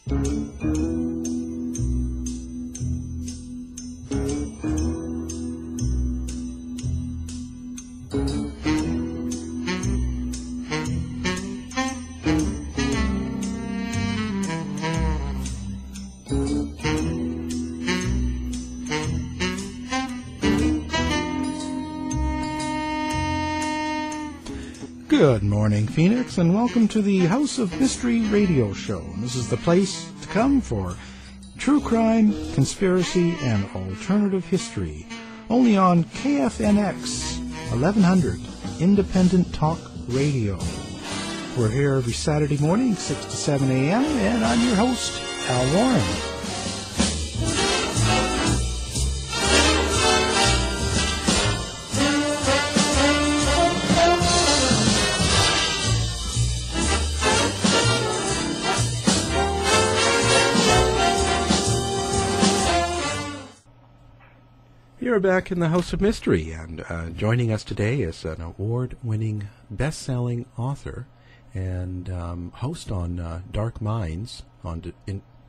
Good morning, Phoenix, and welcome to the House of Mystery radio show. This is the place to come for true crime, conspiracy, and alternative history. Only on KFNX 1100 Independent Talk Radio. We're here every Saturday morning, 6 to 7 a.m., and I'm your host, Al Warren. You're back in the House of Mystery, and joining us today is an award-winning, best-selling author and host on Dark Minds, on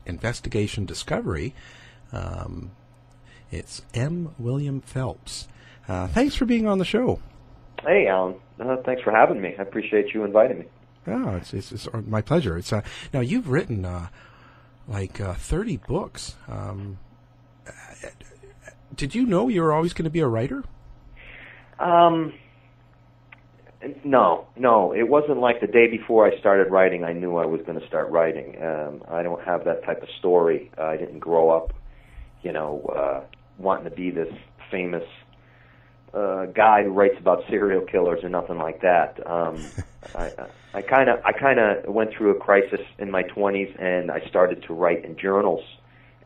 Investigation Discovery. It's M. William Phelps. Thanks for being on the show. Hey, Alan. Thanks for having me. I appreciate you inviting me. Oh, it's my pleasure. It's now, you've written 30 books. Did you know you were always going to be a writer? No. It wasn't like the day before I started writing, I knew I was going to start writing. I don't have that type of story. I didn't grow up, wanting to be this famous guy who writes about serial killers or nothing like that. I kind of went through a crisis in my 20s, and I started to write in journals.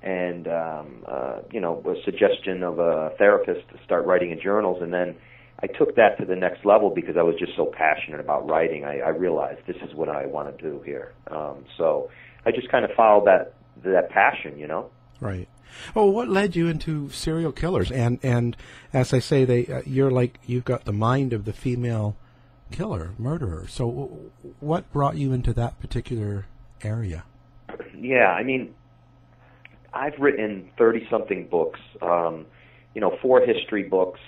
And, a suggestion of a therapist to start writing in journals. And then I took that to the next level because I was just so passionate about writing. I realized this is what I want to do here. So I just kind of followed that passion, Right. Well, what led you into serial killers? And as I say, you've got the mind of the female killer, murderer. So what brought you into that particular area? Yeah, I mean, I've written 30-something books, 4 history books.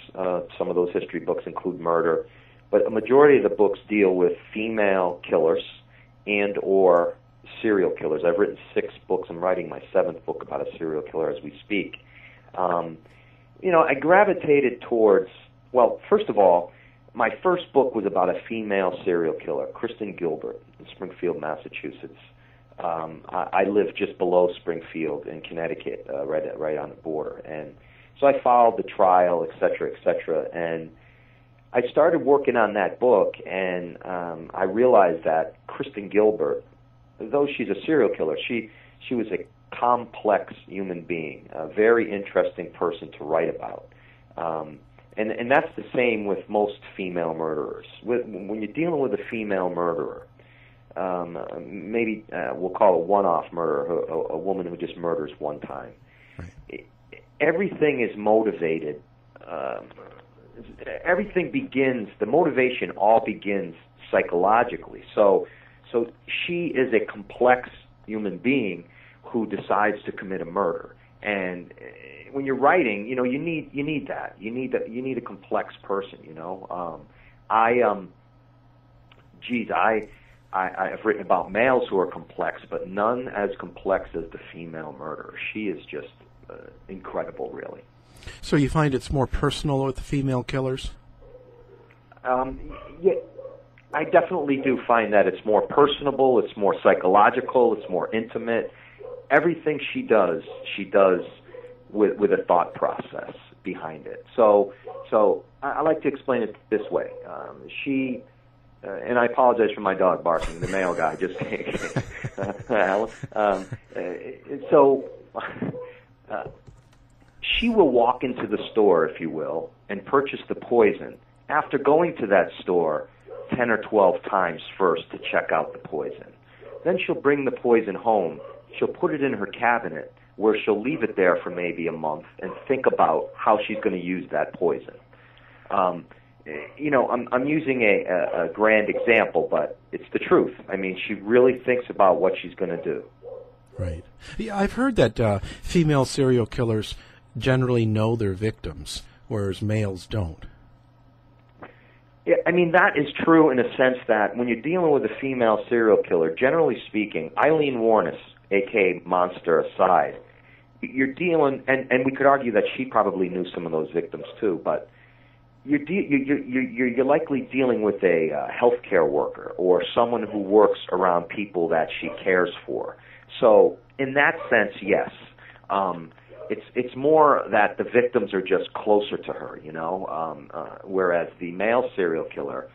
Some of those history books include murder, but a majority of the books deal with female killers and or serial killers. I've written 6 books. I'm writing my 7th book about a serial killer as we speak. I gravitated towards, first of all, my first book was about a female serial killer, Kristen Gilbert, in Springfield, Massachusetts. I live just below Springfield in Connecticut, right on the border, and so I followed the trial, et cetera, and I started working on that book, and I realized that Kristen Gilbert, though she's a serial killer, she was a complex human being, a very interesting person to write about, and that's the same with most female murderers. When you're dealing with a female murderer, maybe we'll call it a one-off murder, a woman who just murders one time. Right. Everything is motivated. The motivation all begins psychologically. So she is a complex human being who decides to commit a murder. And when you're writing, you need that. You need a complex person. I've written about males who are complex, but none as complex as the female murderer. She is just incredible, really. So you find it's more personal with the female killers? Yeah, I definitely do find that it's more personable, it's more psychological, it's more intimate. Everything she does with a thought process behind it. So I like to explain it this way. And I apologize for my dog barking. The male guy just came. She will walk into the store, if you will, and purchase the poison after going to that store 10 or 12 times first to check out the poison. Then she'll bring the poison home. She'll put it in her cabinet where she'll leave it there for maybe a month and think about how she's going to use that poison. I'm using a grand example, but it's the truth. I mean, she really thinks about what she's going to do. Right. Yeah, I've heard that female serial killers generally know their victims, whereas males don't. Yeah, I mean, that is true in a sense that when you're dealing with a female serial killer, generally speaking, Eileen Warnes, a.k.a. Monster aside, you're dealing, and we could argue that she probably knew some of those victims too, but you're likely dealing with a healthcare worker or someone who works around people that she cares for. So in that sense, yes. It's more that the victims are just closer to her, whereas the male serial killer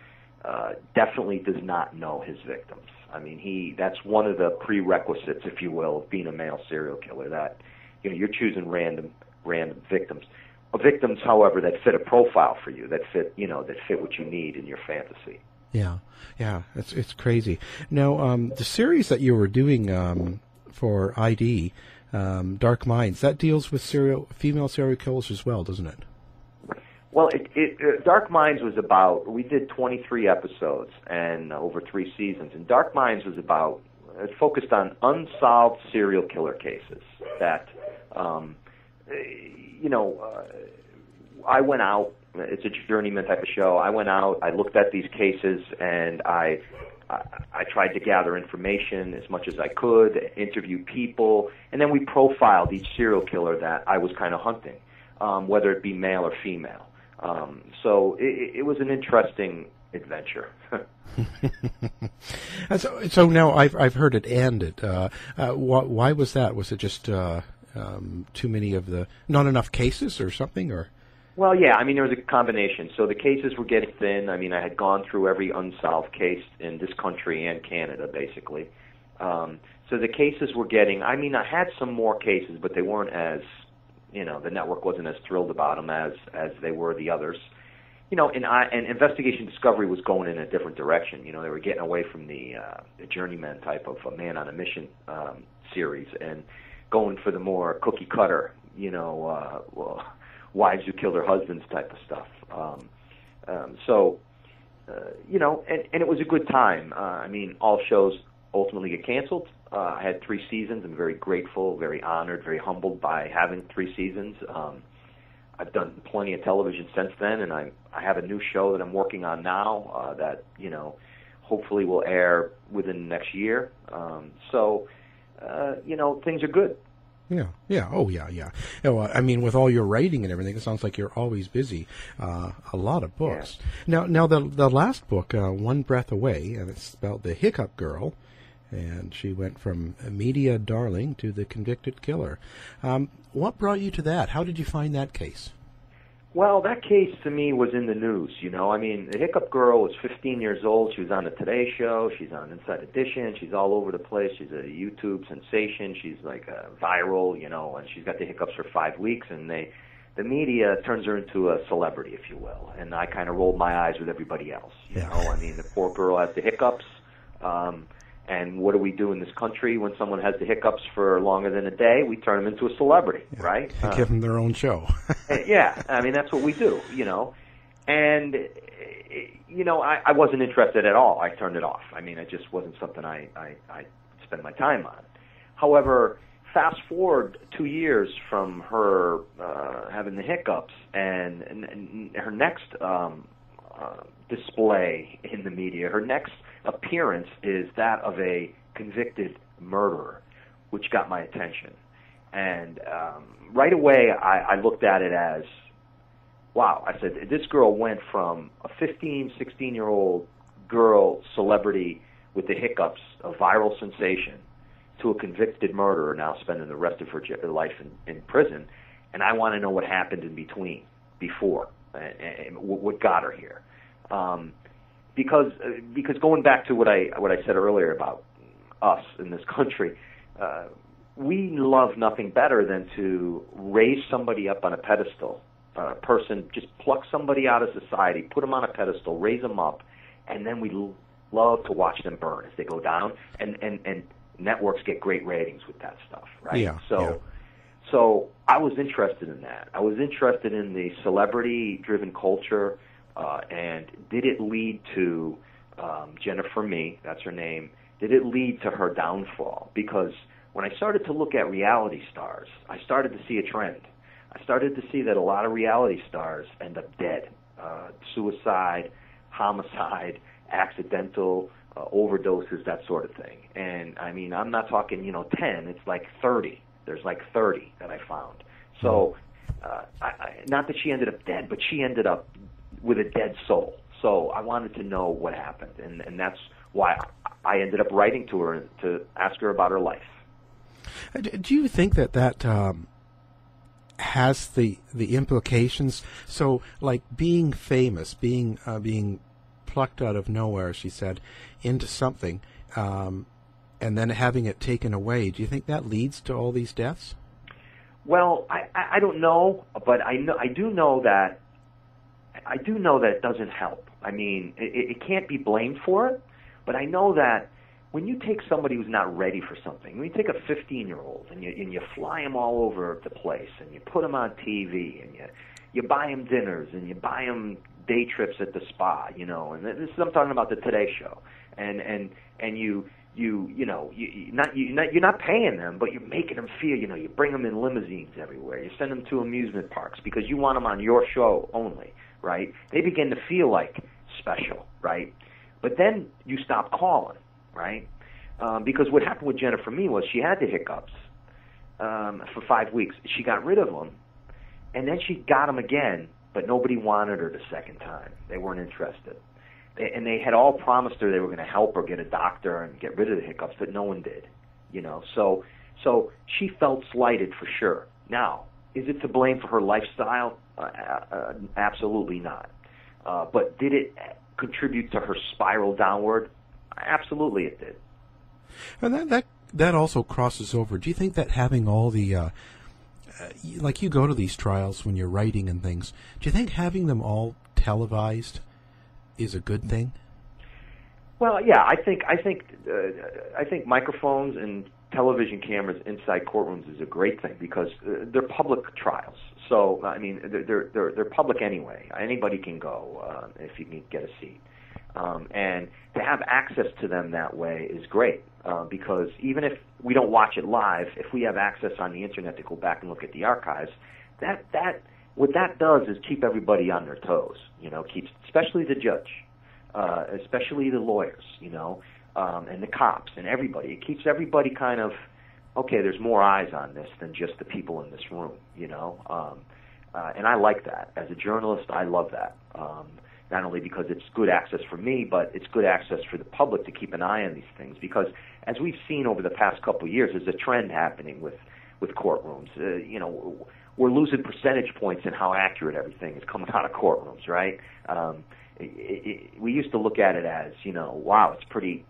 definitely does not know his victims. I mean, that's one of the prerequisites, if you will, of being a male serial killer, that you're choosing random victims. Victims, however, that fit a profile for you, that fit what you need in your fantasy. Yeah, it's crazy. Now, the series that you were doing for ID, Dark Minds, that deals with female serial killers as well, doesn't it? Well, Dark Minds was we did 23 episodes and over 3 seasons, and Dark Minds was it focused on unsolved serial killer cases that, I went out, it's a journeyman type of show, I went out, I looked at these cases, and I tried to gather information as much as I could, interview people, and then we profiled each serial killer that I was kind of hunting, whether it be male or female. So it was an interesting adventure. So now I've heard it ended. Why was that? Was it just too many not enough cases or something, or? Well, yeah, I mean, there was a combination. So the cases were getting thin. I mean, I had gone through every unsolved case in this country and Canada, basically. So the cases were I had some more cases, but they weren't as, the network wasn't as thrilled about them as they were the others. And Investigation Discovery was going in a different direction. They were getting away from the journeyman type of a man on a mission series and going for the more cookie cutter, wives who kill their husbands type of stuff. And it was a good time. All shows ultimately get canceled. I had 3 seasons. I'm very grateful, very honored, very humbled by having 3 seasons. I've done plenty of television since then, and I have a new show that I'm working on now that, hopefully will air within the next year. Things are good. Yeah. Oh, yeah. With all your writing and everything, it sounds like you're always busy. A lot of books. Yeah. Now the last book, One Breath Away, and it's about the Hiccup Girl, and she went from a media darling to the convicted killer. What brought you to that? How did you find that case? Well, that case to me was in the news, the Hiccup Girl was 15 years old. She was on the Today Show. She's on Inside Edition. She's all over the place. She's a YouTube sensation. She's like viral, and she's got the hiccups for 5 weeks, and the media turns her into a celebrity, if you will. And I kind of rolled my eyes with everybody else. The poor girl has the hiccups. And what do we do in this country when someone has the hiccups for longer than a day? We turn them into a celebrity, right? Give them their own show. Yeah, that's what we do, And, I wasn't interested at all. I turned it off. It just wasn't something I spend my time on. However, fast forward 2 years from her having the hiccups, and her next display in the media, her next appearance is that of a convicted murderer, which got my attention. And right away, I looked at it as, wow. I said, this girl went from a 15, 16-year-old girl celebrity with the hiccups, a viral sensation, to a convicted murderer now spending the rest of her life in prison. And I want to know what happened in between, before, and what got her here. Because going back to what I said earlier about us in this country, we love nothing better than to raise somebody up on a pedestal. A person, just pluck somebody out of society, put them on a pedestal, raise them up, and then we love to watch them burn as they go down. And networks get great ratings with that stuff, right? Yeah. So I was interested in that. I was interested in the celebrity-driven culture. And did it lead to Jennifer Mee, that's her name, did it lead to her downfall? Because when I started to look at reality stars, I started to see a trend. I started to see that a lot of reality stars end up dead. Suicide, homicide, accidental overdoses, that sort of thing. And I mean, I'm not talking 10. It's like 30. There's like 30 that I found. So not that she ended up dead, but she ended up with a dead soul. So I wanted to know what happened, and that's why I ended up writing to her to ask her about her life. Do you think that has the implications? So, like being famous, being plucked out of nowhere, she said, into something, and then having it taken away. Do you think that leads to all these deaths? Well, I don't know, but I do know that it doesn't help. I mean, it can't be blamed for it, but I know that when you take somebody who's not ready for something, when you take a 15-year-old and you fly him all over the place and you put him on TV and you buy him dinners and you buy him day trips at the spa, and this is, I'm talking about the Today Show, and you're not paying them, but you're making them feel, you bring them in limousines everywhere, you send them to amusement parks because you want them on your show only, right? They begin to feel like special, right? But then you stop calling, right? Because what happened with Jennifer Me was she had the hiccups for 5 weeks. She got rid of them, and then she got them again, but nobody wanted her the second time. They weren't interested. And they had all promised her they were going to help her get a doctor and get rid of the hiccups, but no one did, So she felt slighted for sure. Now, is it to blame for her lifestyle? Absolutely not. But did it contribute to her spiral downward? Absolutely it did. And that also crosses over. Do you think that having all the like you go to these trials when you're writing and things, do you think having them all televised is a good thing? Well, yeah, I think microphones and television cameras inside courtrooms is a great thing because they're public trials. So I mean, they're public anyway. Anybody can go if you can get a seat, and to have access to them that way is great because even if we don't watch it live, if we have access on the internet to go back and look at the archives, what that does is keep everybody on their toes. Keeps especially the judge, especially the lawyers, and the cops and everybody. It keeps everybody kind of, okay, there's more eyes on this than just the people in this room, and I like that. As a journalist, I love that. Not only because it's good access for me, but it's good access for the public to keep an eye on these things. Because as we've seen over the past couple of years, there's a trend happening with courtrooms. We're losing percentage points in how accurate everything is coming out of courtrooms, right? We used to look at it as, wow, it's pretty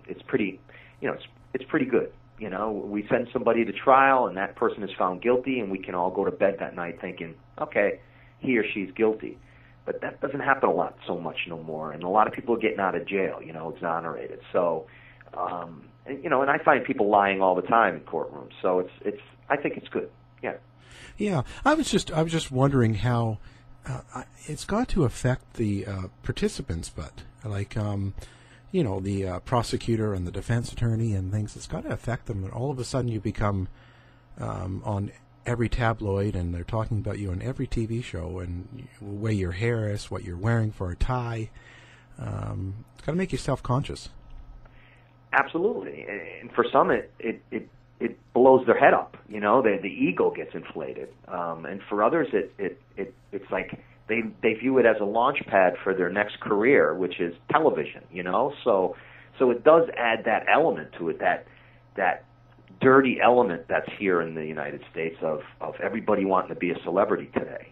good. We send somebody to trial and that person is found guilty and we can all go to bed that night thinking, okay, he or she's guilty. But that doesn't happen so much no more. And a lot of people are getting out of jail, exonerated. So, and I find people lying all the time in courtrooms. So I think it's good. Yeah. Yeah. I was just wondering how it's got to affect the participants, but like, the prosecutor and the defense attorney and things, it's got to affect them. And all of a sudden you become on every tabloid, and they're talking about you on every TV show, and the way your hair is, what you're wearing for a tie. It's got to make you self-conscious. Absolutely, and for some, it blows their head up. The ego gets inflated, and for others, it's like they view it as a launch pad for their next career, which is television. So it does add that element to it, that dirty element that's here in the United States of everybody wanting to be a celebrity today.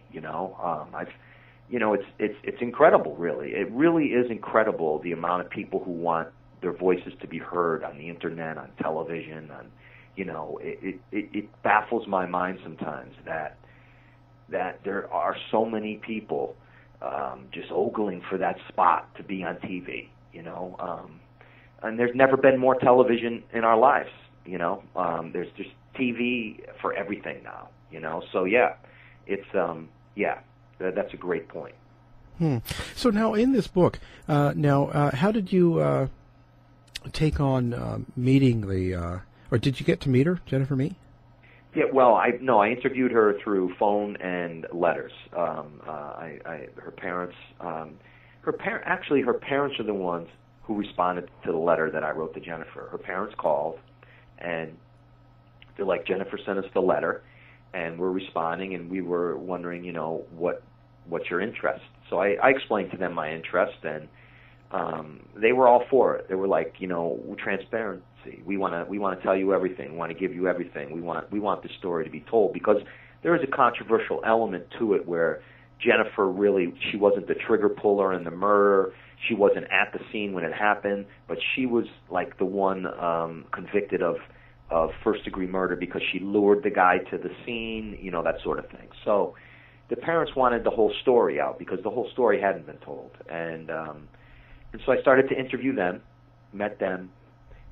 It's incredible, really. It really is incredible the amount of people who want their voices to be heard on the internet, on television, it baffles my mind sometimes that there are so many people just ogling for that spot to be on TV. And there's never been more television in our lives. There's just TV for everything now, So yeah, it's that's a great point. So now in this book, how did you take on meeting Or did you get to meet her, Jennifer Mee? Yeah, well, I interviewed her through phone and letters. Her parents, actually, her parents are the ones who responded to the letter that I wrote to Jennifer. Her parents called, and they're like, Jennifer sent us the letter, and we're responding, and we were wondering, what's your interest? So I explained to them my interest, and they were all for it. They were like, transparency. We want to tell you everything. We want to give you everything. We want the story to be told, because there is a controversial element to it where Jennifer she wasn't the trigger puller in the murder. She wasn't at the scene when it happened, but she was like the one convicted of first-degree murder because she lured the guy to the scene, that sort of thing. So the parents wanted the whole story out because the whole story hadn't been told. And so I started to interview them, met them,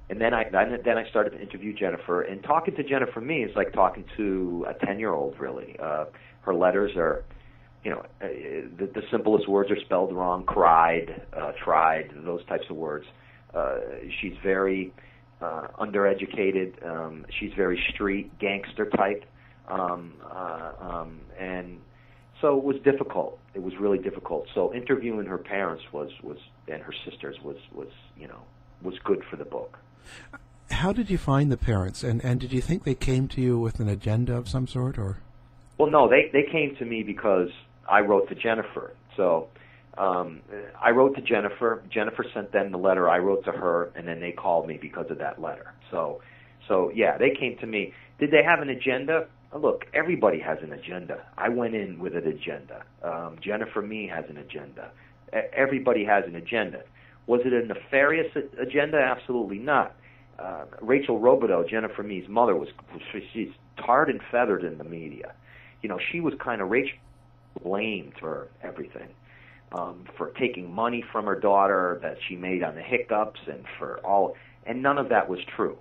and then I started to interview Jennifer. And talking to Jennifer Mee is like talking to a 10-year-old, really. Her letters are, the simplest words are spelled wrong: cried, tried, those types of words. She's very undereducated. She's very street gangster type, and so it was difficult. It was really difficult. So interviewing her parents and her sisters was good for the book. How did you find the parents, and did you think they came to you with an agenda of some sort, or? Well, no, they came to me because I wrote to Jennifer. So I wrote to Jennifer. Jennifer sent them the letter. I wrote to her, and then they called me because of that letter. So yeah, they came to me. Did they have an agenda? Look, everybody has an agenda. I went in with an agenda. Jennifer Mee has an agenda. Everybody has an agenda. Was it a nefarious agenda? Absolutely not. Rachel Robideau, Jennifer Mee's mother, she's tarred and feathered in the media. She was Rachel blamed for everything, for taking money from her daughter that she made on the hiccups, and none of that was true.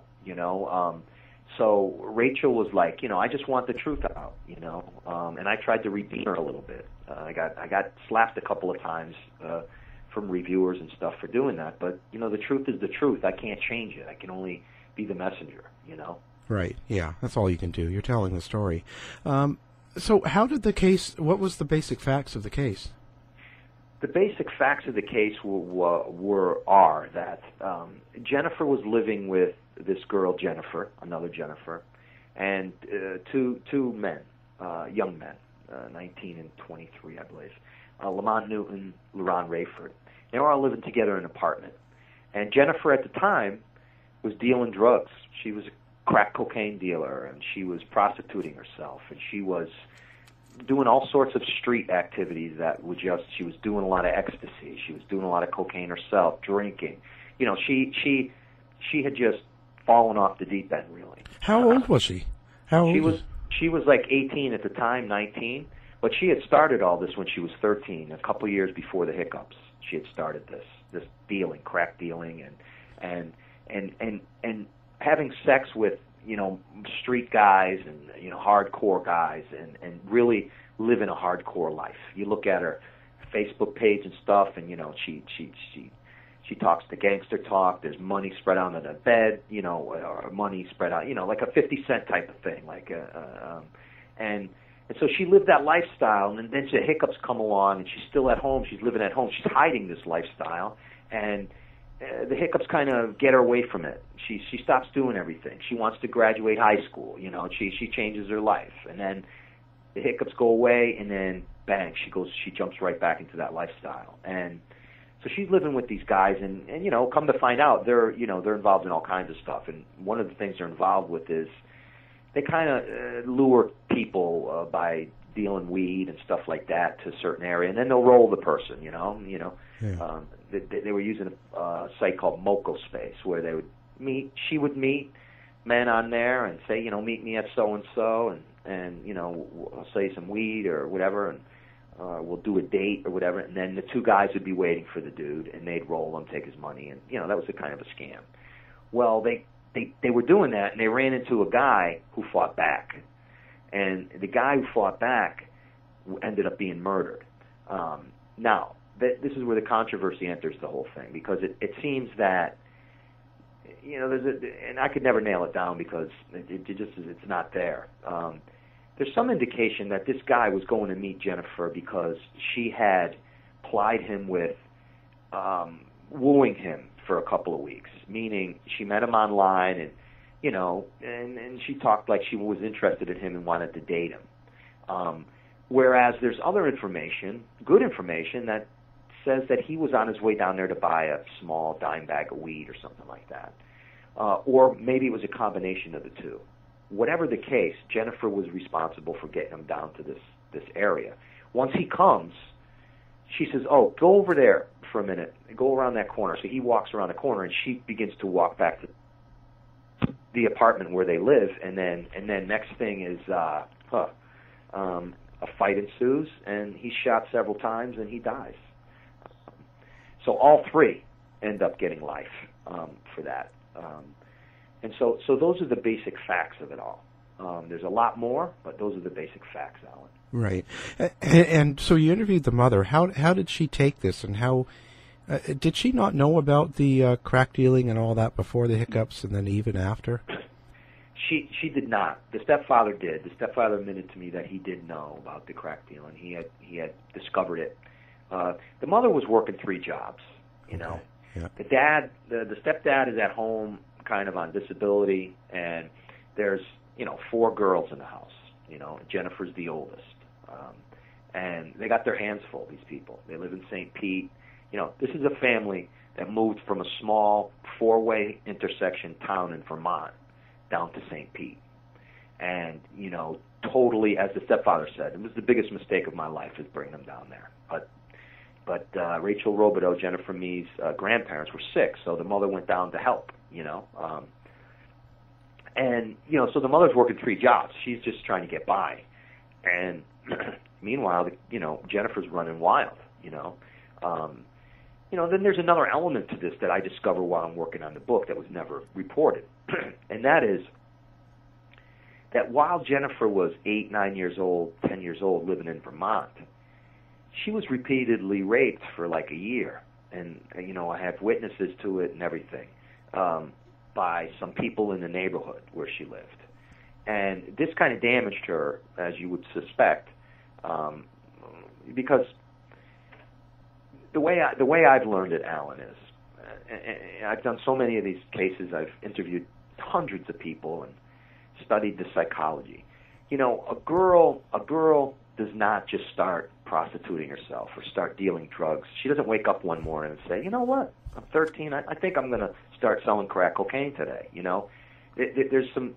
So Rachel was like, I just want the truth out, and I tried to redeem her a little bit. I got slapped a couple of times from reviewers and stuff for doing that, but the truth is the truth. I can't change it. I can only be the messenger. Right. Yeah, that's all you can do. You're telling the story. So how did what was the basic facts of the case? The basic facts of the case are that Jennifer was living with this girl, Jennifer, another Jennifer, and two men, young men, 19 and 23, I believe, Lamont Newton, LaRon Rayford. They were all living together in an apartment. And Jennifer, at the time, was dealing drugs. She was a crack cocaine dealer, and she was prostituting herself, and she was doing all sorts of street activities she was doing a lot of ecstasy. She was doing a lot of cocaine herself, drinking. She had just fallen off the deep end, really. How old was she? She was like 18 at the time, 19, but she had started all this when she was 13, a couple years before the hiccups. She had started this dealing, crack dealing, and having sex with street guys and hardcore guys, and really living a hardcore life. You look at her Facebook page and stuff, and she talks the gangster talk. There's money spread out on the bed, or money spread out, like a 50 Cent type of thing, and so she lived that lifestyle, and then the hiccups come along, and she's still at home. She's living at home. She's hiding this lifestyle, and the hiccups kind of get her away from it. She stops doing everything. She wants to graduate high school. She changes her life, and then the hiccups go away, and then bang, she jumps right back into that lifestyle. And so she's living with these guys, and come to find out, they're involved in all kinds of stuff. And one of the things they're involved with is they kind of lure people by dealing weed and stuff like that to a certain area, and then they'll roll the person. Yeah. They were using a site called Moco Space, where they would meet. She would meet men on there and say, meet me at so and so, and I'll sell you some weed or whatever, and we'll do a date or whatever. And then the two guys would be waiting for the dude, and they'd roll him, take his money, and that was a kind of a scam. Well, they were doing that, and they ran into a guy who fought back, and the guy who fought back ended up being murdered. Now, this is where the controversy enters the whole thing, because it seems that and I could never nail it down because it's not there. There's some indication that this guy was going to meet Jennifer because she had plied him with wooing him for a couple of weeks, meaning she met him online and and she talked like she was interested in him and wanted to date him. Whereas there's other information, good information, that says that he was on his way down there to buy a small dime bag of weed or something like that. Or maybe it was a combination of the two. Whatever the case, Jennifer was responsible for getting him down to this area. Once he comes, she says, "Oh, go over there for a minute. Go around that corner." So he walks around the corner, and she begins to walk back to the apartment where they live. And then next thing is a fight ensues, and he's shot several times, and he dies. So all three end up getting life for that. And so those are the basic facts of it all. There's a lot more, but those are the basic facts, Alan. Right. And so you interviewed the mother. How did she take this, and how did she not know about the crack dealing and all that before the hiccups, and then even after? She did not. The stepfather did. The stepfather admitted to me that he did know about the crack dealing. He had discovered it. The mother was working 3 jobs. Okay. Yeah. The dad, the stepdad, is at home, kind of on disability, and there's 4 girls in the house. Jennifer's the oldest, and they got their hands full. These people, they live in St. Pete. This is a family that moved from a small 4-way intersection town in Vermont down to St. Pete, and totally, as the stepfather said, it was the biggest mistake of my life is bringing them down there. But Rachel Robideau, Jennifer Mee's grandparents, were sick, so the mother went down to help. So the mother's working 3 jobs. She's just trying to get by, and meanwhile, Jennifer's running wild. Then there's another element to this that I discovered while I'm working on the book that was never reported, and that is that while Jennifer was 8, 9 years old, 10 years old, living in Vermont, she was repeatedly raped for like a year, and I have witnesses to it and everything, by some people in the neighborhood where she lived. And this kind of damaged her, as you would suspect, because the way I've learned it, Alan, is, and I've done so many of these cases. I've interviewed hundreds of people and studied the psychology. A girl does not just start prostituting herself or start dealing drugs. She doesn't wake up one morning and say, "You know what? I'm 13. I think I'm going to start selling crack cocaine today." There's some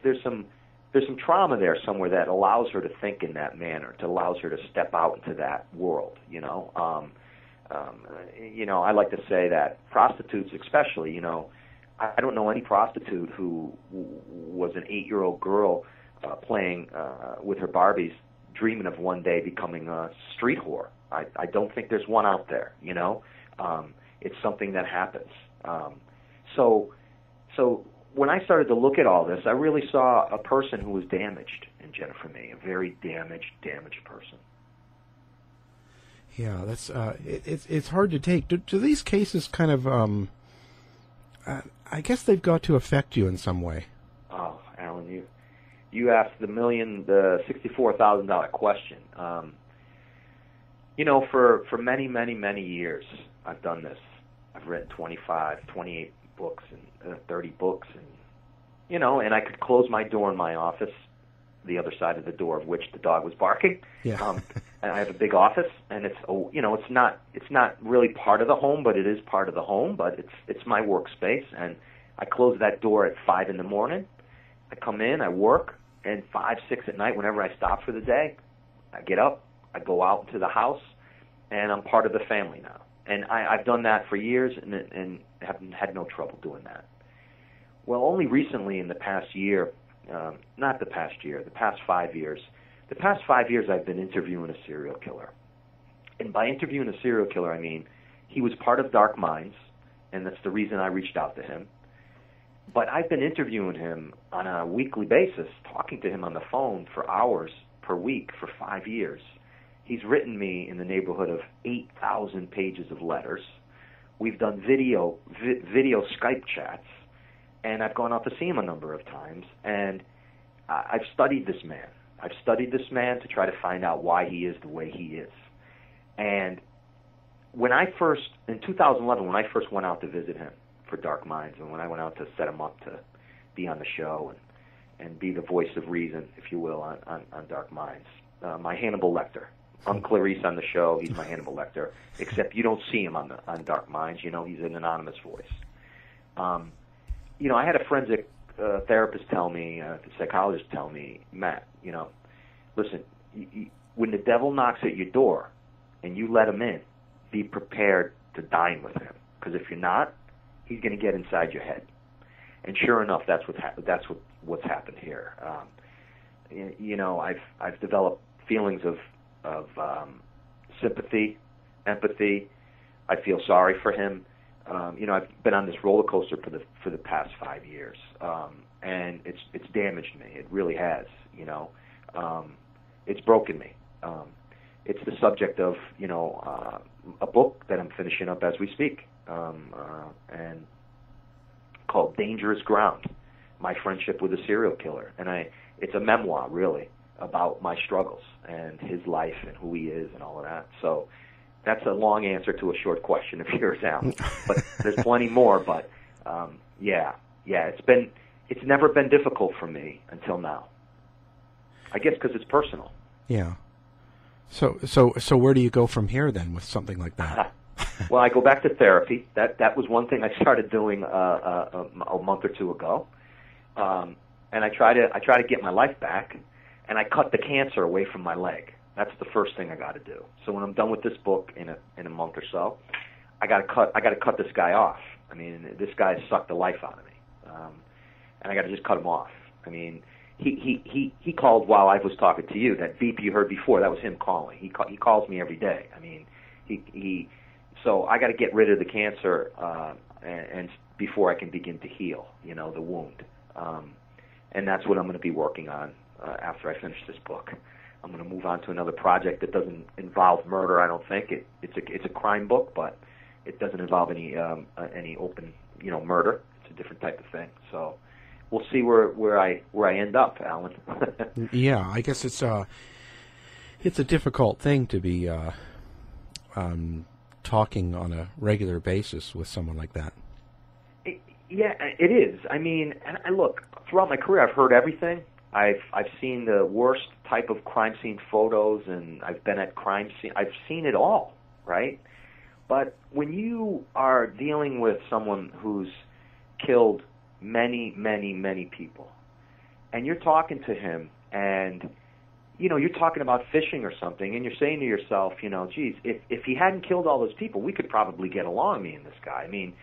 trauma there somewhere that allows her to think in that manner, to allows her to step out into that world. I like to say that prostitutes, especially, I don't know any prostitute who was an 8-year-old girl playing with her Barbies, dreaming of one day becoming a street whore. I don't think there's one out there. It's something that happens. So when I started to look at all this, I really saw a person who was damaged in Jennifer Mee, a very damaged person. Yeah, that's it's hard to take. Do these cases kind of I guess they've got to affect you in some way? Oh, Alan, you asked the $64,000 question. For many, many, many years, I've done this. I've read 25, 28 books and 30 books, and and I could close my door in my office, the other side of the door of which the dog was barking. Yeah. And I have a big office, and it's not really part of the home, but it is part of the home. But it's my workspace, and I close that door at 5 in the morning. I come in, I work, and 5, 6 at night, whenever I stop for the day, I get up, I go out into the house, and I'm part of the family now. And I've done that for years, and haven't had no trouble doing that. Well, only recently in the past year, the past 5 years. The past 5 years I've been interviewing a serial killer. And by interviewing a serial killer, I mean he was part of Dark Minds, and that's the reason I reached out to him. But I've been interviewing him on a weekly basis, talking to him on the phone for hours per week for 5 years. He's written me in the neighborhood of 8,000 pages of letters. We've done video Skype chats. and I've gone out to see him a number of times, and I've studied this man. I've studied this man to try to find out why he is the way he is. And in 2011, when I first went out to visit him for Dark Minds, and when I went out to set him up to be on the show and be the voice of reason, if you will, on Dark Minds, my Hannibal Lecter. I'm Clarice on the show. He's my Hannibal Lecter, except you don't see him on Dark Minds. You know, he's an anonymous voice. You know, I had a forensic therapist tell me, a psychologist tell me, Matt, you know, listen, when the devil knocks at your door and you let him in, be prepared to dine with him, because if you're not, he's going to get inside your head. And sure enough, that's what's happened here. You know, I've developed feelings of sympathy, empathy. I feel sorry for him. You know, I've been on this roller coaster for the past 5 years, and it's damaged me. It really has. You know, it's broken me. It's the subject of, you know, a book that I'm finishing up as we speak, and called Dangerous Ground: My Friendship with a Serial Killer. And it's a memoir, really, about my struggles and his life and who he is and all of that. So that's a long answer to a short question of yours, Alan. But there's plenty more. But yeah, it's never been difficult for me until now. I guess because it's personal. Yeah. So where do you go from here then with something like that? Well, I go back to therapy. That was one thing I started doing a month or two ago, and I try to get my life back, and I cut the cancer away from my leg. That's the first thing I got to do. So when I'm done with this book in a month or so, I got to cut this guy off. I mean, this guy sucked the life out of me, and I got to just cut him off. I mean, he called while I was talking to you. That beep you heard before, that was him calling. He calls me every day. I mean, so I got to get rid of the cancer and before I can begin to heal, you know, the wound. And that's what I'm going to be working on after I finish this book. I'm going to move on to another project that doesn't involve murder. I don't think it's a crime book, but it doesn't involve any open, you know, murder. It's a different type of thing. So we'll see where I end up, Alan. Yeah, I guess it's a difficult thing to be talking on a regular basis with someone like that. Yeah, it is. I mean, and look, throughout my career, I've heard everything. I've seen the worst type of crime scene photos, and I've been at crime scene. I've seen it all, right? But when you are dealing with someone who's killed many, many, many people, and you're talking to him, and you know, you're talking about fishing or something, and you're saying to yourself, you know, geez, if he hadn't killed all those people, we could probably get along, me and this guy. I mean,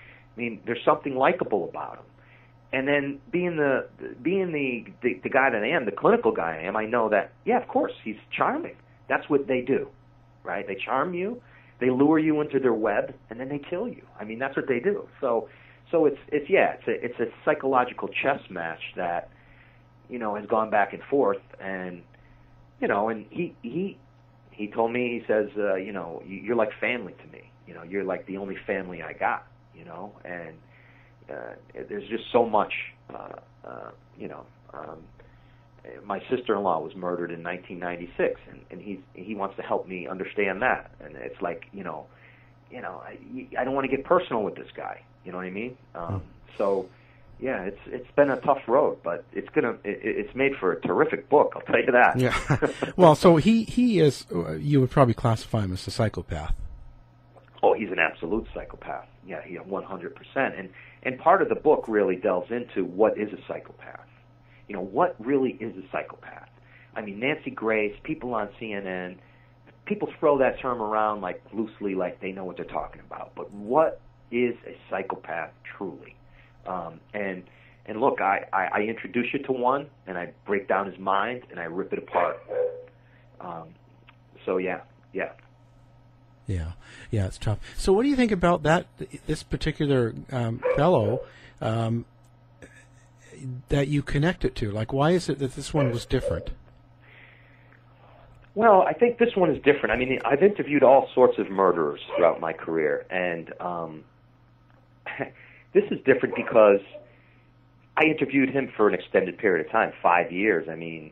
there's something likable about him. And then being the guy that I am, the clinical guy I am, I know that, yeah, of course, he's charming. That's what they do, right? They charm you, they lure you into their web, and then they kill you. I mean, that's what they do. So it's a psychological chess match that, you know, has gone back and forth. And you know, and he told me, he says, you know, you're like family to me. You know, you're like the only family I got. You know, and there's just so much. You know, my sister-in-law was murdered in 1996, and he wants to help me understand that. And it's like, you know, I don't want to get personal with this guy. You know what I mean? So. Yeah, it's been a tough road, but it's made for a terrific book. I'll tell you that. Yeah. Well, so he is. You would probably classify him as a psychopath. Oh, he's an absolute psychopath. Yeah, 100%. And part of the book really delves into what is a psychopath. You know, what really is a psychopath? I mean, Nancy Grace, people on CNN, people throw that term around like loosely, like they know what they're talking about. But what is a psychopath truly? And look, I introduce you to one, and I break down his mind, and I rip it apart. So yeah. Yeah, it's tough. So what do you think about this particular fellow that you connected to? Like, why is it that this one was different? Well, I think this one is different. I mean, I've interviewed all sorts of murderers throughout my career, and this is different because I interviewed him for an extended period of time, 5 years. I mean,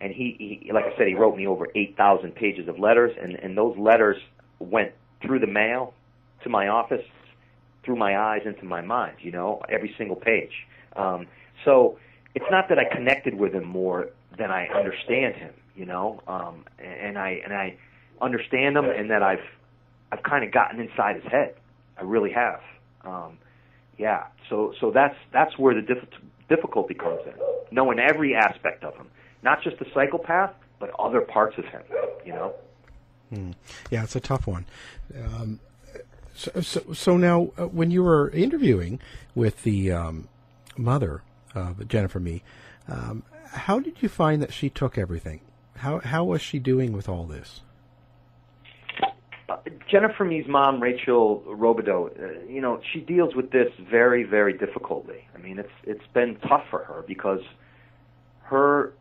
and he, like I said, he wrote me over 8,000 pages of letters, and those letters went through the mail to my office, through my eyes into my mind, you know, every single page. So it's not that I connected with him more than I understand him, you know, and I understand him, and that I've kind of gotten inside his head. I really have. Yeah. So that's where the difficulty comes in, knowing every aspect of him, not just the psychopath, but other parts of him, you know. Yeah, it's a tough one. So now, when you were interviewing with the mother of Jennifer Mee, how did you find that she took everything? How was she doing with all this? Jennifer Mee's mom, Rachel Robideau, you know, she deals with this very, very difficultly. I mean, it's been tough for her because her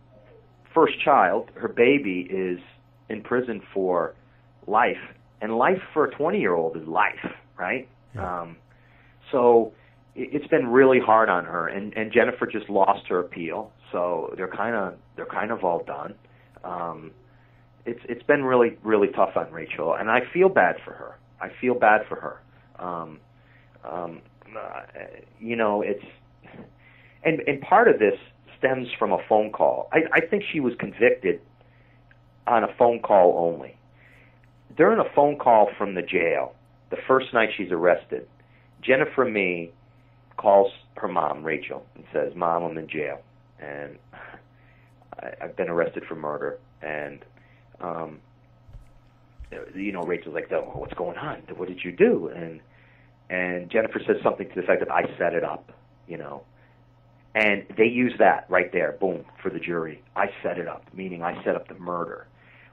first child, her baby, is in prison for life, and life for a 20-year-old is life, right? Yeah. So it's been really hard on her, and Jennifer just lost her appeal, so they're kind of all done. It's been really, really tough on Rachel, and I feel bad for her. You know, it's and part of this stems from a phone call. I think she was convicted on a phone call only. During a phone call from the jail, the first night she's arrested, Jennifer Mee calls her mom, Rachel, and says, "Mom, I'm in jail, and I've been arrested for murder." And you know, Rachel's like, "Oh, what's going on? What did you do?" And Jennifer says something to the effect that I set it up, you know. And they use that right there, boom, for the jury. I set it up, meaning I set up the murder.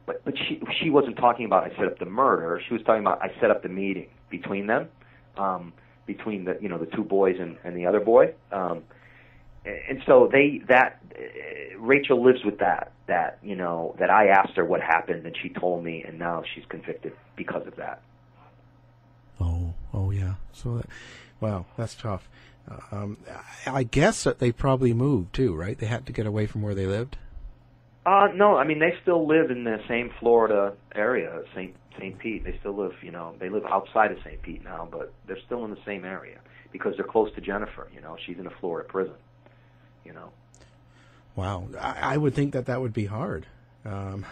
But she wasn't talking about I set up the murder. She was talking about I set up the meeting between them, between the, you know, the two boys and the other boy. And so Rachel lives with that, you know, that I asked her what happened and she told me, and now she's convicted because of that. Oh yeah. So, wow, that's tough. I guess that they probably moved too, right? They had to get away from where they lived. No, I mean they still live in the same Florida area, St. Pete. They still live, you know, they live outside of St. Pete now, but they're still in the same area because they're close to Jennifer. You know, she's in a Florida prison. You know. Wow, I would think that would be hard. Weren't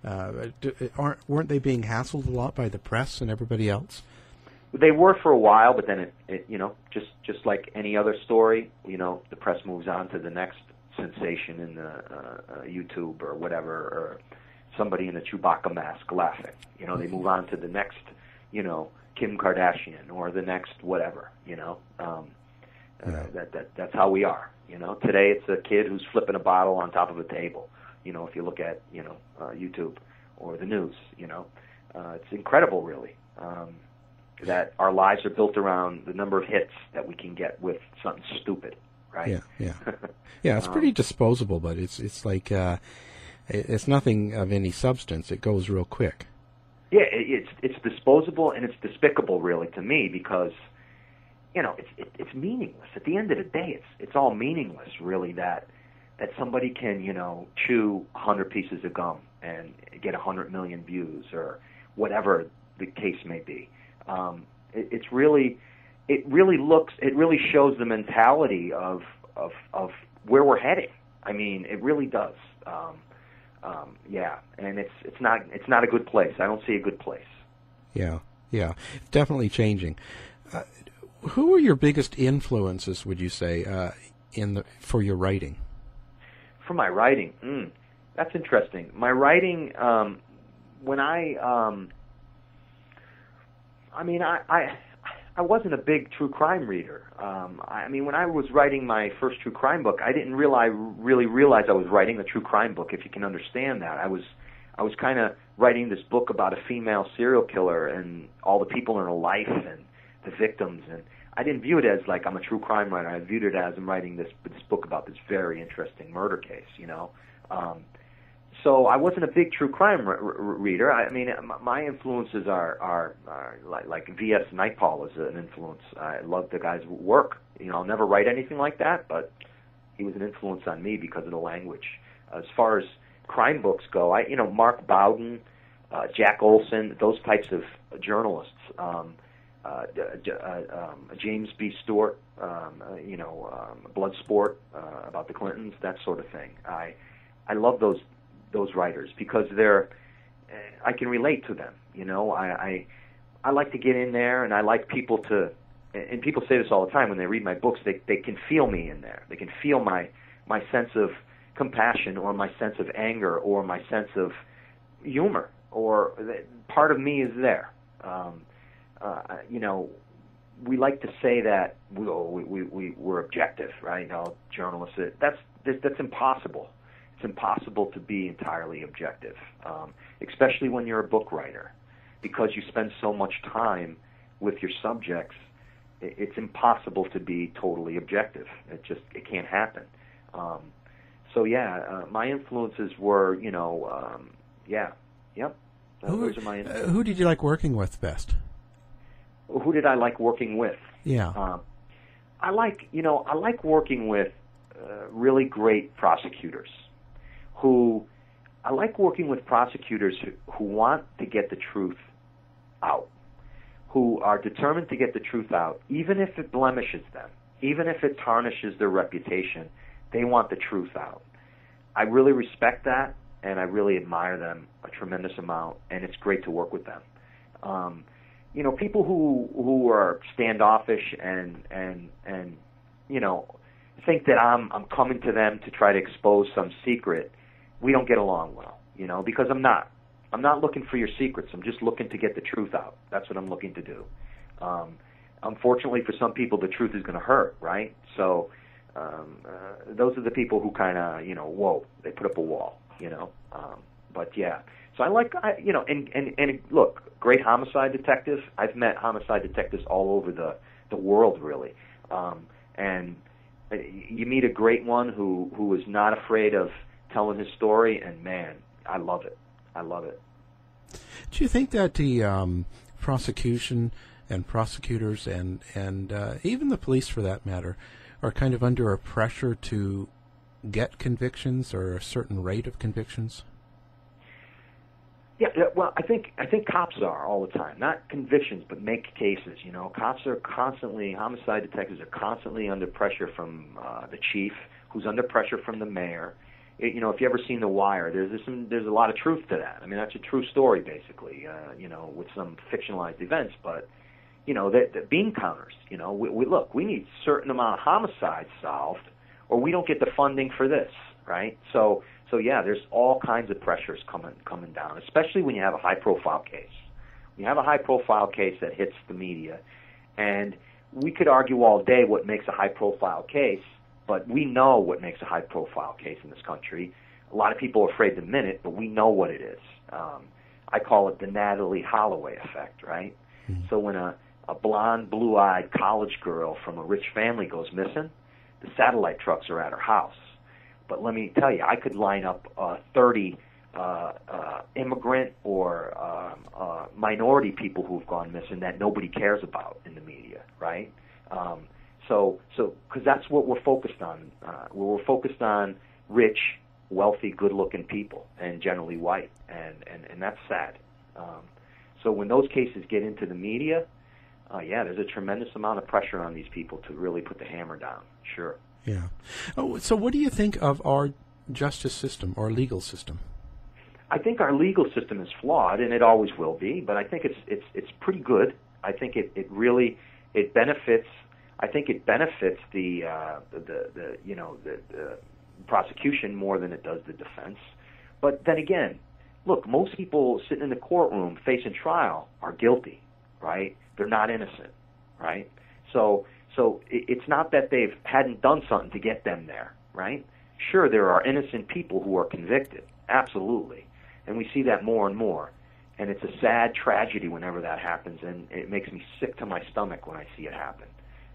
they being hassled a lot by the press and everybody else? They were for a while, but then it you know, just like any other story, you know, the press moves on to the next sensation in the YouTube or whatever, or somebody in a Chewbacca mask laughing. You know, they move on to the next, you know, Kim Kardashian or the next whatever. You know, that's how we are. You know, today it's a kid who's flipping a bottle on top of a table. You know, if you look at, you know, YouTube or the news, you know, it's incredible, really, that our lives are built around the number of hits that we can get with something stupid, right? Yeah. It's pretty disposable, but it's like it's nothing of any substance. It goes real quick. Yeah, it's disposable and it's despicable, really, to me, because, you know, it's meaningless. At the end of the day, it's all meaningless, really, that somebody can, you know, chew 100 pieces of gum and get 100 million views or whatever the case may be. It really shows the mentality of where we're heading. I mean, it really does. Yeah, and it's not a good place. I don't see a good place. Yeah, it's definitely changing. Who are your biggest influences, would you say, for your writing? For my writing, that's interesting. My writing, when I wasn't a big true crime reader. I mean, when I was writing my first true crime book, I didn't really realize I was writing a true crime book, if you can understand that. I was kind of writing this book about a female serial killer and all the people in her life and the victims, and I didn't view it as like I'm a true crime writer. I viewed it as I'm writing this book about this very interesting murder case, you know. So I wasn't a big true crime reader. I mean, my influences are like V.S. Naipaul is an influence. I love the guy's work. I'll never write anything like that, but he was an influence on me because of the language. As far as crime books go, Mark Bowden, Jack Olson, those types of journalists, James B. Stewart, Bloodsport, about the Clintons, that sort of thing. I love those writers because I can relate to them. I like to get in there, and I like people to, and people say this all the time when they read my books, they can feel me in there. They can feel my sense of compassion or my sense of anger or my sense of humor, or part of me is there. We like to say that we're objective, right? Journalists, that's impossible. It's impossible to be entirely objective, especially when you're a book writer, because you spend so much time with your subjects. It's impossible to be totally objective. It can't happen. My influences were, those are my influences. Who did you like working with best? Who did I like working with? Yeah. I like working with really great prosecutors. I like working with prosecutors who want to get the truth out, who are determined to get the truth out, even if it blemishes them, even if it tarnishes their reputation. They want the truth out. I really respect that, and I really admire them a tremendous amount, and it's great to work with them. People who are standoffish and think that I'm coming to them to try to expose some secret, we don't get along well, because I'm not. I'm not looking for your secrets. I'm just looking to get the truth out. That's what I'm looking to do. Unfortunately, for some people, the truth is going to hurt, right? So those are the people who kind of, they put up a wall, But yeah, so and look, great homicide detective. I've met homicide detectives all over the world, really. And you meet a great one who is not afraid of telling his story, and man, I love it. I love it. Do you think that the prosecution and prosecutors and even the police, for that matter, are kind of under a pressure to get convictions or a certain rate of convictions? Yeah, well, I think cops are all the time, not convictions, but make cases. Cops are constantly, homicide detectives are constantly under pressure from the chief, who's under pressure from the mayor. If you ever seen The Wire, there's a lot of truth to that. I mean, that's a true story, basically. With some fictionalized events, but the bean counters. We need a certain amount of homicides solved, or we don't get the funding for this, right? So yeah, there's all kinds of pressures coming down, especially when you have a high-profile case. When you have a high-profile case that hits the media, and we could argue all day what makes a high-profile case, but we know what makes a high-profile case in this country. A lot of people are afraid to admit it, but we know what it is. I call it the Natalie Holloway effect, right? Mm-hmm. So when a blonde, blue-eyed college girl from a rich family goes missing, the satellite trucks are at her house. But let me tell you, I could line up 30 immigrant or minority people who've gone missing that nobody cares about in the media, right? So because that's what we're focused on. We're focused on rich, wealthy, good-looking people, and generally white, and that's sad. So when those cases get into the media, there's a tremendous amount of pressure on these people to really put the hammer down. Sure. Yeah. Oh, so what do you think of our justice system, our legal system? I think our legal system is flawed, and it always will be. But I think it's pretty good. I think it benefits. I think it benefits the prosecution more than it does the defense. But then again, look, most people sitting in the courtroom facing trial are guilty, right? They're not innocent, right? So it's not that they hadn't done something to get them there, right? Sure, there are innocent people who are convicted, absolutely, and we see that more and more. And it's a sad tragedy whenever that happens, and it makes me sick to my stomach when I see it happen.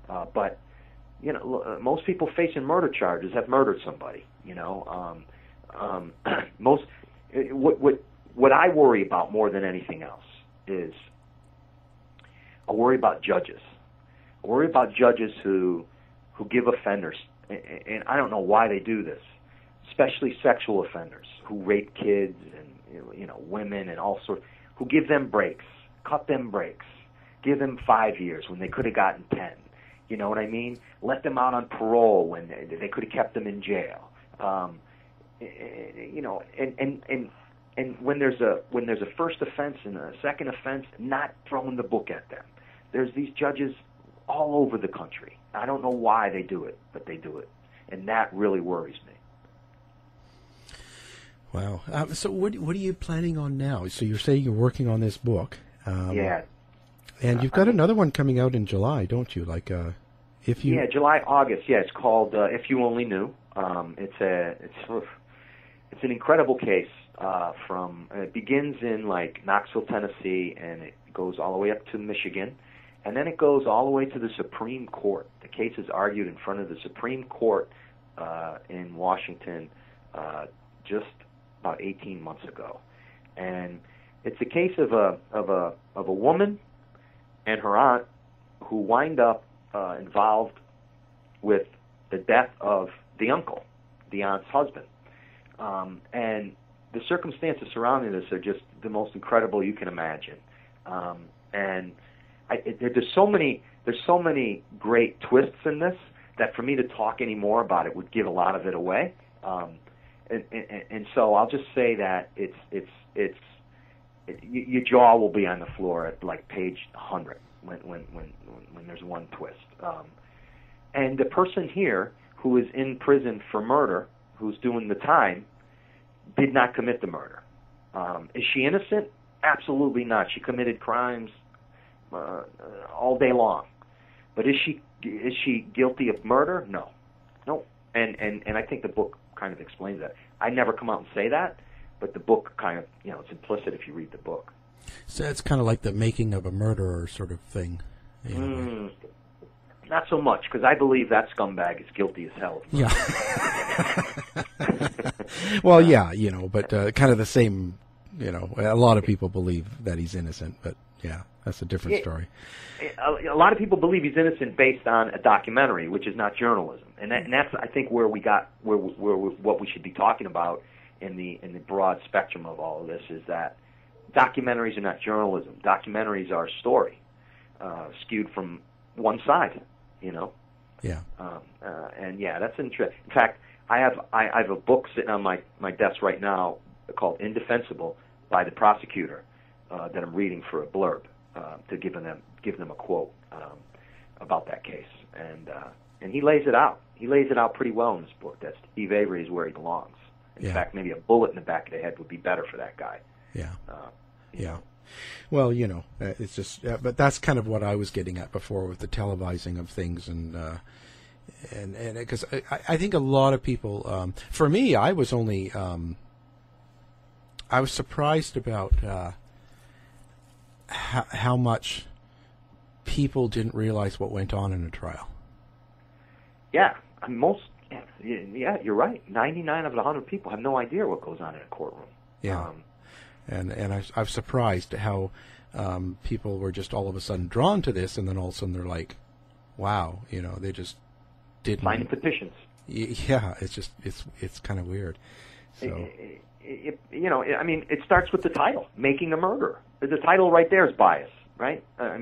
But most people facing murder charges have murdered somebody. Most what I worry about more than anything else is I worry about judges. I worry about judges who give offenders, and I don't know why they do this, especially sexual offenders who rape kids and women and all sorts, who give them breaks, cut them breaks, give them 5 years when they could have gotten 10. You know what I mean? Let them out on parole when they could have kept them in jail. And when there's a first offense and a second offense, not throwing the book at them. There's these judges all over the country. I don't know why they do it, but they do it, and that really worries me. Wow. So what are you planning on now? So you're saying you're working on this book. Yeah. And you've got another one coming out in July, don't you? Like, if you... Yeah, July, August. Yeah, it's called If You Only Knew. It's an incredible case. It begins in like Knoxville, Tennessee, and it goes all the way up to Michigan, and then it goes all the way to the Supreme Court. The case is argued in front of the Supreme Court in Washington just about 18 months ago, and it's a case of a woman and her aunt who wind up involved with the death of the uncle, the aunt's husband, and the circumstances surrounding this are just the most incredible you can imagine, and there's so many great twists in this that for me to talk any more about it would give a lot of it away, and so I'll just say that your jaw will be on the floor at like page 100 when there's one twist, and the person here who is in prison for murder, who's doing the time, did not commit the murder. Is she innocent? Absolutely not. She committed crimes all day long. But is she guilty of murder? No. And I think the book kind of explains that. I never come out and say that, but the book kind of, it's implicit if you read the book. So it's kind of like the making of a murderer sort of thing. Not so much, because I believe that scumbag is guilty as hell. Yeah. Well, yeah, but kind of the same, a lot of people believe that he's innocent, but yeah, that's a different story. A lot of people believe he's innocent based on a documentary, which is not journalism. And that's, I think, where what we should be talking about in the broad spectrum of all of this is that documentaries are not journalism. Documentaries are story, skewed from one side, Yeah. And yeah, that's interesting. In fact, I have a book sitting on my desk right now called Indefensible by the prosecutor that I'm reading for a blurb to give them a quote about that case, and he lays it out. He lays it out pretty well in this book. That Steve Avery is where he belongs. In fact, maybe a bullet in the back of the head would be better for that guy. Yeah. Yeah. Well, it's just, but that's kind of what I was getting at before with the televising of things, and because I think a lot of people, for me, I was only, I was surprised about how much people didn't realize what went on in a trial. Yeah, you're right. 99 of 100 people have no idea what goes on in a courtroom. Yeah. And I'm surprised at how people were just all of a sudden drawn to this, and then all of a sudden they're like, "Wow!" They just didn't signing petitions. Yeah, it's kind of weird. So, it starts with the title, "Making a Murderer." The title right there is bias, right? So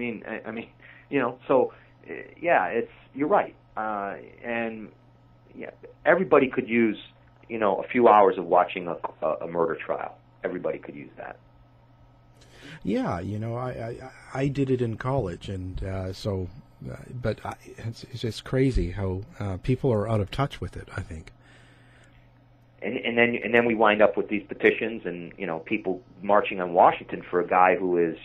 you're right, and yeah, everybody could use a few hours of watching a murder trial. Everybody could use that. Yeah, I did it in college, and but it's just crazy how people are out of touch with it, I think. And then we wind up with these petitions, and people marching on Washington for a guy who is,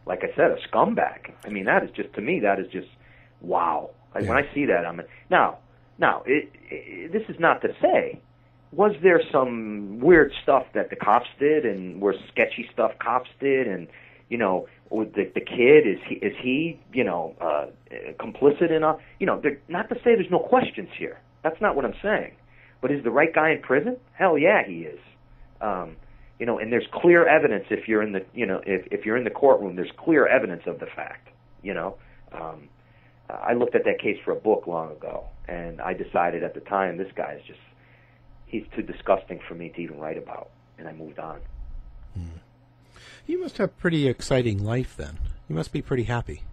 like I said, a scumbag. I mean, that is just, to me, that is just wow. Like, when I see that, now this is not to say. Was there some weird stuff that the cops did, and were sketchy stuff cops did, and with the kid, is he complicit in not to say there's no questions here. That's not what I'm saying. But is the right guy in prison? Hell yeah, he is. and there's clear evidence if you're in the, if you're in the courtroom, there's clear evidence of the fact, I looked at that case for a book long ago, and I decided at the time, this guy is he's too disgusting for me to even write about, and I moved on. You must have a pretty exciting life then. You must be pretty happy.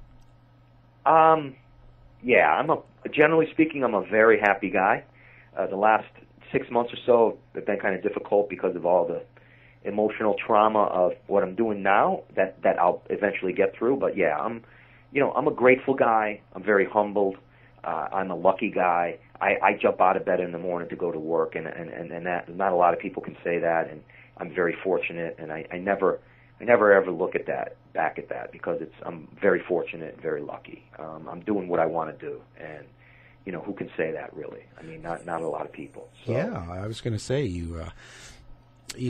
Yeah, generally speaking, I'm a very happy guy. The last 6 months or so have been kind of difficult because of all the emotional trauma of what I'm doing now that I'll eventually get through. But yeah, I'm a grateful guy. I'm very humbled. I'm a lucky guy. I jump out of bed in the morning to go to work, and that not a lot of people can say that, and I'm very fortunate, and I never ever look at that back at that because I'm very fortunate and very lucky. I'm doing what I want to do, and who can say that really? I mean, not a lot of people. So. Yeah, I was going to say you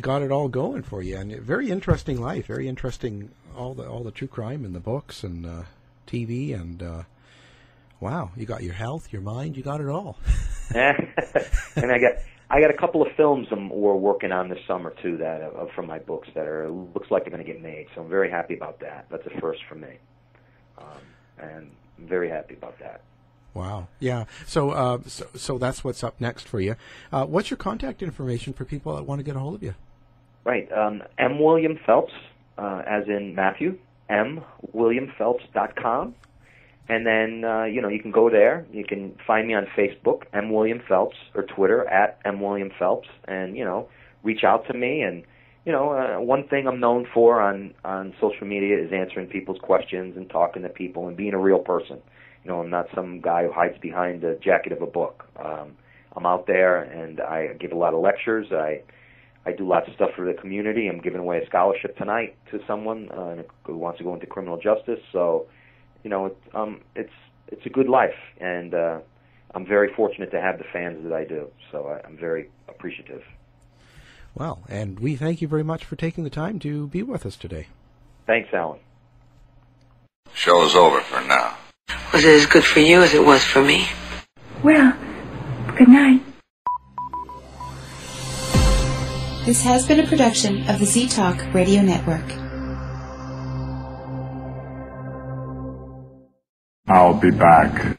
got it all going for you, and very interesting life, very interesting. All the true crime in the books and TV, and wow, you got your health, your mind, you got it all. And I got a couple of films we're working on this summer too that from my books that looks like they're going to get made. So I'm very happy about that. That's a first for me, and I'm very happy about that. Wow. Yeah. So so that's what's up next for you. What's your contact information for people that want to get a hold of you? Right. M. William Phelps, as in Matthew, mwilliamphelps.com. And then, you can go there. You can find me on Facebook, M. William Phelps, or Twitter, at M. William Phelps, and, reach out to me. And, one thing I'm known for on social media is answering people's questions and talking to people and being a real person. I'm not some guy who hides behind the jacket of a book. I'm out there, and I give a lot of lectures. I do lots of stuff for the community. I'm giving away a scholarship tonight to someone who wants to go into criminal justice. So, it's a good life, and I'm very fortunate to have the fans that I do. So I'm very appreciative. Well, and we thank you very much for taking the time to be with us today. Thanks, Alan. Show is over for now. Was it as good for you as it was for me? Well, good night. This has been a production of the Z-Talk Radio Network. I'll be back.